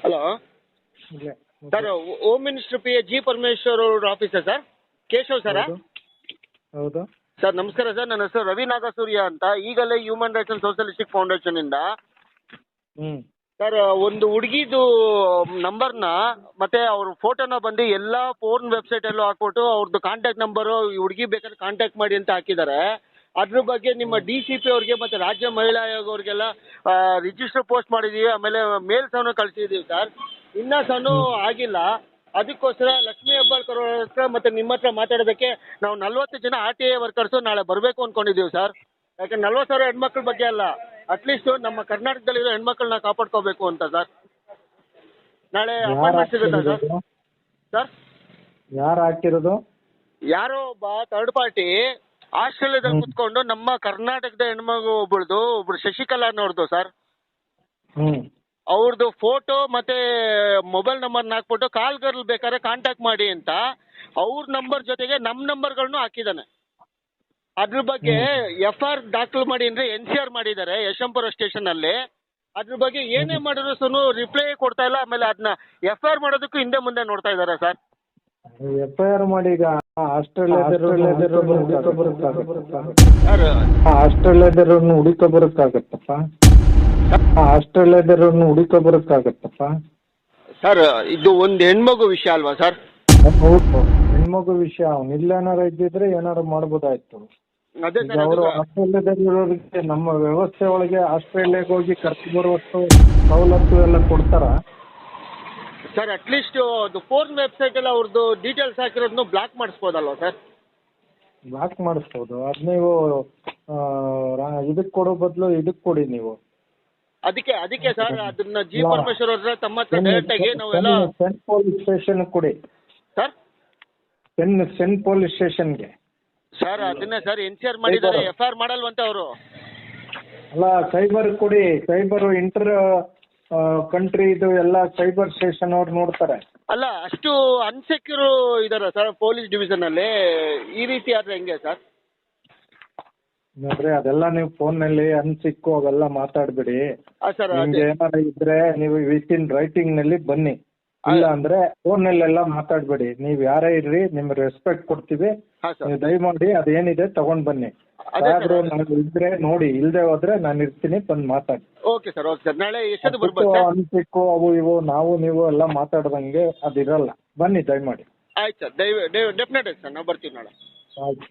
Hello ಇಲ್ಲ sir, home minister P A G Parameshwar ಅವ್ರ ಆಫೀಸಾ sir? Keshav sir? ಹೌದು. ಸರ್ ನಮಸ್ಕಾರ ಸರ್, ನನ್ನ ಹೆಸರು ರವಿ ನಾಗಸೂರ್ಯ ಅಂತ. ಈಗಲೇ human rights and socialistic foundation ಇಂದ ಸರ್ ಒಂದು ಹುಡುಗಿದು ನಂಬರ್ನ ಮತ್ತೆ ಅವ್ರ ಫೋಟೋನ ಬಂದು ಎಲ್ಲ ಫೋನ್ ವೆಬ್ಸೈಟಲ್ಲೂ ಹಾಕ್ಬಿಟ್ಟು ಅವ್ರದ್ದು ಕಾಂಟ್ಯಾಕ್ಟ್ ನಂಬರು ಈ ಹುಡುಗಿ ಬೇಕಾದ್ರೆ ಕಾಂಟ್ಯಾಕ್ಟ್ ಮಾಡಿ ಅಂತ ಹಾಕಿದ್ದಾರೆ. ಅದ್ರ ಬಗ್ಗೆ ನಿಮ್ಮ DCP ಅವ್ರಿಗೆ ಮತ್ತು ರಾಜ್ಯ ಮಹಿಳಾ ಆಯೋಗ ಅವ್ರಿಗೆಲ್ಲ ರಿಜಿಸ್ಟರ್ ಪೋಸ್ಟ್ ಮಾಡಿದ್ದೀವಿ, ಆಮೇಲೆ ಮೇಲ್ ಸಹ ಕಳಿಸಿದ್ದೀವಿ ಸರ್. ಇನ್ನೂ ಸಹ ಆಗಿಲ್ಲ. ಅದಕ್ಕೋಸ್ಕರ ಲಕ್ಷ್ಮೀ ಹೆಬ್ಬಾಳ್ಕರ್ ಅವ್ರ ಹತ್ರ ಮತ್ತು ನಿಮ್ಮ ಹತ್ರ ಮಾತಾಡೋದಕ್ಕೆ ನಾವು 40 ಜನ RTI ವರ್ಕರ್ಸು ನಾಳೆ ಬರಬೇಕು ಅಂದ್ಕೊಂಡಿದ್ದೀವಿ ಸರ್. ಯಾಕಂದ್ರೆ 40,000 ಹೆಣ್ಮಕ್ಳ ಬಗ್ಗೆ ಅಲ್ಲ, ಅಟ್ಲೀಸ್ಟ್ ನಮ್ಮ ಕರ್ನಾಟಕದಲ್ಲಿರೋ ಹೆಣ್ಮಕ್ಳನ್ನ ಕಾಪಾಡ್ಕೋಬೇಕು ಅಂತ ಸರ್. ನಾಳೆ ಅಪಾಯಿಂಟ್ಮೆಂಟ್ ಸಿಗುತ್ತಾ ಸರ್? ಸರ್ ಯಾರು ಹಾಕಿರೋದು? ಯಾರೋ ಒಬ್ಬ ಥರ್ಡ್ ಪಾರ್ಟಿ ಆಸ್ಟ್ರೇಲಿಯಾದಲ್ಲಿ ಕುತ್ಕೊಂಡು ನಮ್ಮ ಕರ್ನಾಟಕದ ಹೆಣ್ಮಗು ಒಬ್ಳು ಶಶಿಕಲಾ ಅನ್ನೋರ್ದು ಸರ್, ಅವ್ರದ್ದು ಫೋಟೋ ಮತ್ತೆ ಮೊಬೈಲ್ ನಂಬರ್ನ ಹಾಕ್ಬಿಟ್ಟು ಕಾಲ್ ಗರ್ಲ್ ಬೇಕಾದ್ರೆ ಕಾಂಟ್ಯಾಕ್ಟ್ ಮಾಡಿ ಅಂತ ಅವ್ರ ನಂಬರ್ ಜೊತೆಗೆ ನಮ್ಮ ನಂಬರ್ಗಳನ್ನು ಹಾಕಿದ್ದಾನೆ. ಅದ್ರ ಬಗ್ಗೆ FIR ದಾಖಲು ಮಾಡಿ ಅಂದರೆ NCR ಮಾಡಿದ್ದಾರೆ ಯಶವಂತಪುರ ಸ್ಟೇಷನಲ್ಲಿ. ಅದ್ರ ಬಗ್ಗೆ ಏನೇ ಮಾಡಿದ್ರು ಸಹ ರಿಪ್ಲೈ ಕೊಡ್ತಾ ಇಲ್ಲ. ಆಮೇಲೆ ಅದನ್ನ FIR ಮಾಡೋದಕ್ಕೂ ಹಿಂದೆ ಮುಂದೆ ನೋಡ್ತಾ ಇದ್ದಾರೆ ಸರ್. FIR ಮಾಡಿ ಈಗ ಆಸ್ಟ್ರೇಲಿಯಾದವ್ರನ್ನ ಹುಡುಕ ಬರೋಕ್ಕಾಗತ್ತಪ್ಪ. ಆಸ್ಟ್ರೇಲಿಯಾದವ್ರನ್ನ ಹುಡುಕ ಬರೋಕ್ಕಾಗತ್ತಪ್ಪ ಸರ್. ಇದು ಒಂದು ಹೆಣ್ಮಗು ವಿಷಯ ಅಲ್ವಾ ಸರ್? ಹೆಣ್ಮಗು ವಿಷಯ. ಅವ್ನು ಇಲ್ಲೇನಾರು ಇದ್ದಿದ್ರೆ ಏನಾರು ಮಾಡ್ಬೋದಾಯ್ತು. ಅದೇ ಸರ್, ಅವರು ಆಸ್ಟ್ರೇಲಿಯಾದಲ್ಲಿರೋರಿಗೆ ನಮ್ಮ ವ್ಯವಸ್ಥೆ ಒಳಗೆ ಆಸ್ಟ್ರೇಲಿಯಾಗೆ ಹೋಗಿ ಕರ್ಕೊ ಬರುವಷ್ಟು ಸವಲತ್ತು ಎಲ್ಲ ಕೊಡ್ತಾರ ಸರ್? ಅಟ್ಲೀಸ್ಟ್ ಅದು ಫೋನ್ ವೆಬ್ಸೈಟ್ ಎಲ್ಲ ಅವ್ರದ್ದು ಡೀಟೇಲ್ಸ್ ಹಾಕಿರೋದನ್ನು ಬ್ಲಾಕ್ ಮಾಡಿಸ್ಬೋದಲ್ವಾ ಸರ್? ಬ್ಲಾಕ್ ಮಾಡಿಸ್ಬೋದು. ಅದು ನೀವು ಇದಕ್ಕೆ ಕೊಡೋ ಬದಲು ಇದಕ್ಕೆ ಕೊಡಿ ನೀವು. ಅದಕ್ಕೆ ಸರ್ ಅದನ್ನ ಜಿ ಪರಮೇಶ್ವರ್ ಅವ್ರ ತಮ್ಮ ಹತ್ರ ಡೈರೆಕ್ಟ್ ಆಗಿ ನಾವೆಲ್ಲ ಸೆಂಟ್ ಪೊಲೀಸ್ ಸ್ಟೇಷನ್ ಕೊಡಿ ಸರ್. ಸೆಂಟ್ ಪೊಲೀಸ್ ಸ್ಟೇಷನ್ಗೆ ಸರ್ ಅದನ್ನೇ ಸರ್ NCR ಮಾಡಿದ್ದಾರೆ, FIR ಮಾಡಲ್ವಂತೆ ಅವರು. ಅಲ್ಲ, ಸೈಬರ್ ಕೊಡಿ. ಸೈಬರ್ ಇಂಟರ್ ಕಂಟ್ರಿ ಇದು ಎಲ್ಲ ಸೈಬರ್ ಸ್ಟೇಷನ್ ಅವ್ರು ನೋಡ್ತಾರೆ. ಅಲ್ಲ, ಅಷ್ಟು ಅನ್ಸೆಕ್ಯೂರ್ ಇದಾರ ಸರ್ ಪೊಲೀಸ್ ಡಿವಿಷನ್ ಅಲ್ಲಿ? ಈ ರೀತಿ ಆದ್ರೆ ಹೆಂಗೆ ಸರ್? ನೋಡ್ರಿ, ಅದೆಲ್ಲ ನೀವು ಫೋನ್ನಲ್ಲಿ ಅನ್ಸಿಕ್ಕು ಅವೆಲ್ಲ ಮಾತಾಡ್ಬೇಡಿ. ನಿಮ್ಗೆ ಏನಾರ ಇದ್ರೆ ನೀವು ವಿತಿನ್ ರೈಟಿಂಗ್ ನಲ್ಲಿ ಬನ್ನಿ. ಇಲ್ಲ ಅಂದ್ರೆ ಫೋನ್ನಲ್ಲೆಲ್ಲ ಮಾತಾಡ್ಬೇಡಿ. ನೀವು ಯಾರೇ ಇರ್ರಿ, ನಿಮ್ಗೆ ರೆಸ್ಪೆಕ್ಟ್ ಕೊಡ್ತೀವಿ. ನೀವು ದಯಮಾಡಿ ಅದೇನಿದೆ ತಗೊಂಡ್ ಬನ್ನಿ. ಆದ್ರೂ ನಾನು ಇದ್ರೆ ನೋಡಿ, ಇಲ್ದೆ ಹೋದ್ರೆ ನಾನು ಇರ್ತೀನಿ, ಬಂದು ಮಾತಾಡಿ. Okay sir, okay sir. ನಾಳೆ ಎಷ್ಟೊತ್ತು ಬರ್ಬೋದು ಸರ್? ಅನ್ಸಿಕ್ಕು ಅವು ಇವು ನಾವು ನೀವು ಎಲ್ಲ ಮಾತಾಡ್ದಂಗೆ ಅದಿರಲ್ಲ. ಬನ್ನಿ ದಯಮಾಡಿ. ಆಯ್ತು ಸರ್, ಡೆಫಿನೆಟ್ ಸರ್, ನಾವು ಬರ್ತೀವಿ ನಾಳೆ. ಆಯ್ತು.